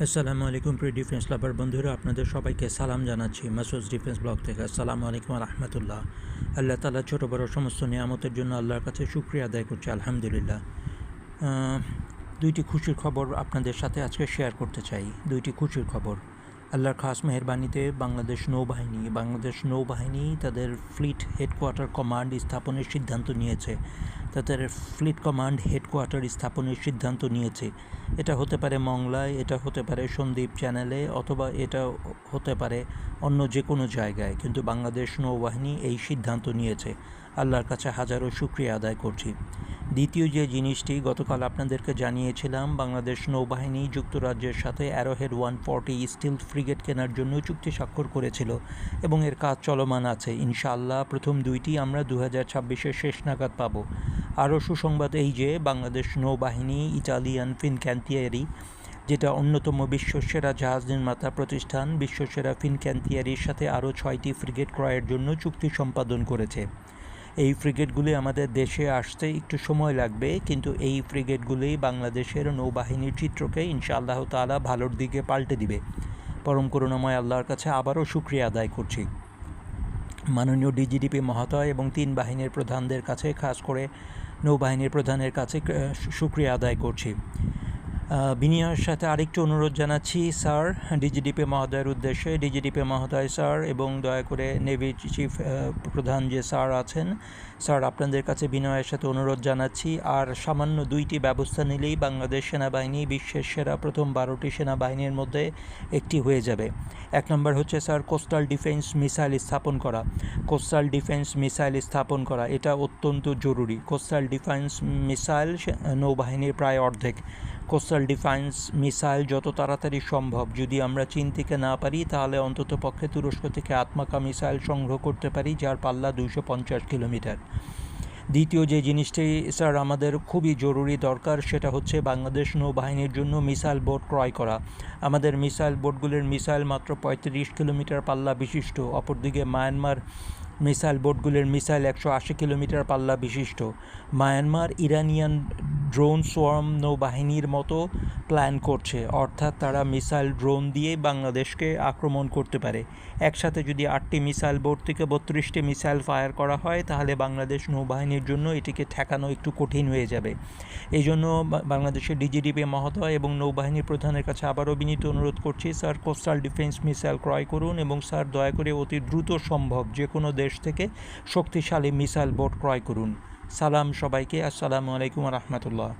আসসালামু আলাইকুম প্রিয় ডিফেন্স লাভার বন্ধুরা, আপনাদের সবাইকে সালাম জানাচ্ছি মাসুদ ডিফেন্স ব্লগ থেকে। আসসালামু আলাইকুম রহমতুল্লাহ। আল্লাহ তাআলা ছোটো বড় সমস্ত নিয়ামতের জন্য আল্লাহর কাছে শুকরিয়া আদায় করছি, আলহামদুলিল্লাহ। দুইটি খুশির খবর আপনাদের সাথে আজকে শেয়ার করতে চাই। দুইটি খুশির খবর। আল্লাহর খাস মেহেরবানিতে বাংলাদেশ নৌবাহিনী তাদের ফ্লিট হেডকোয়ার্টার কমান্ড স্থাপনের সিদ্ধান্ত নিয়েছে। তাদের ফ্লিট কমান্ড হেডকোয়ার্টার স্থাপনের সিদ্ধান্ত নিয়েছে। এটা হতে পারে মংলায়, এটা হতে পারে সন্দ্বীপ চ্যানেলে, অথবা এটা হতে পারে অন্য যে কোনো জায়গায়, কিন্তু বাংলাদেশ নৌবাহিনী এই সিদ্ধান্ত নিয়েছে। আল্লাহর কাছে হাজারো শুকরিয়া আদায় করছি। দ্বিতীয় যে জিনিসটি গতকাল আপনাদেরকে জানিয়েছিলাম, বাংলাদেশ নৌবাহিনী যুক্তরাজ্যের সাথে অ্যারোহেড 140 স্টিল ফ্রিগেট কেনার জন্য চুক্তি স্বাক্ষর করেছিল এবং এর কাজ চলমান আছে। ইনশাআল্লাহ প্রথম দুইটি আমরা 2026-এর শেষ নাগাদ পাবো। আরও সুসংবাদ এই যে বাংলাদেশ নৌবাহিনী ইটালিয়ান ফিনক্যান্তিয়ারি, যেটা অন্যতম বিশ্বসেরা জাহাজ নির্মাতা প্রতিষ্ঠান, বিশ্বসেরা ফিনক্যান্তিয়ারির সাথে আরও 6টি ফ্রিগেট ক্রয়ের জন্য চুক্তি সম্পাদন করেছে। এই ফ্রিগেটগুলি আমাদের দেশে আসতে একটু সময় লাগবে, কিন্তু এই ফ্রিগেটগুলি বাংলাদেশের নৌবাহিনীর চিত্রকে ইনশাআল্লাহ তাআলা ভালোর দিকে পাল্টে দিবে। পরম করুণাময় আল্লাহর কাছে আবারও শুকরিয়া আদায় করছি। মাননীয় ডিজিডিপি মহোদয় এবং 3 বাহিনীর প্রধানদের কাছে, খাস করে নৌবাহিনীর প্রধানের কাছে শুকরিয়া আদায় করছি। বিনয়ের সাথে আরেকটু অনুরোধ জানাচ্ছি স্যার, ডিজিডিপি মহোদয়ের উদ্দেশ্যে। ডিজিডিপি মহোদয় স্যার, এবং দয়া করে নেভি চিফ প্রধান যে স্যার আছেন, স্যার আপনাদের কাছে বিনয়ের সাথে অনুরোধ জানাচ্ছি, আর সামান্য 2টি ব্যবস্থা নিলেই বাংলাদেশ সেনাবাহিনী বিশ্বের সেরা প্রথম 12টি সেনাবাহিনীর মধ্যে একটি হয়ে যাবে। 1 নম্বর হচ্ছে স্যার, কোস্টাল ডিফেন্স মিসাইল স্থাপন করা, এটা অত্যন্ত জরুরি। কোস্টাল ডিফেন্স মিসাইল নৌবাহিনীর প্রায় অর্ধেক। কোস্টাল ডিফেন্স মিসাইল যত তাড়াতাড়ি সম্ভব, যদি আমরা চীন থেকে না পারি তাহলে অন্তত পক্ষে তুরস্ক থেকে আত্মাকা মিসাইল সংগ্রহ করতে পারি, যার পাল্লা 250 কিলোমিটার। দ্বিতীয় যে জিনিসটি স্যার আমাদের খুবই জরুরি দরকার, সেটা হচ্ছে বাংলাদেশ নৌবাহিনীর জন্য মিসাইল বোট ক্রয় করা। আমাদের মিসাইল বোটগুলির মিসাইল মাত্র 35 কিলোমিটার পাল্লা বিশিষ্ট, অপরদিকে মায়ানমার মিসাইল বোটগুলির মিসাইল 180 কিলোমিটার পাল্লা বিশিষ্ট। মায়ানমার ইরানিয়ান ড্রোন সোয়ার্ম নৌবাহিনীর মতো প্ল্যান করছে, অর্থাৎ তারা মিসাইল ড্রোন দিয়ে বাংলাদেশকে আক্রমণ করতে পারে। একসাথে যদি 8টি মিসাইল বোট থেকে 32টি মিসাইল ফায়ার করা হয়, তাহলে বাংলাদেশ নৌবাহিনীর জন্য এটিকে ঠেকানো একটু কঠিন হয়ে যাবে। এই জন্য বাংলাদেশের ডিজিডিপি মহোদয় এবং নৌবাহিনীর প্রধানের কাছে আবারও বিনীত অনুরোধ করছি, স্যার কোস্টাল ডিফেন্স মিসাইল ক্রয় করুন, এবং স্যার দয়া করে অতি দ্রুত সম্ভব যে কোনো দেশ থেকে শক্তিশালী মিসাইল বোট ক্রয় করুন। সালাম সবাইকে, আসসালামু আলাইকুম রহমতুল্লাহ।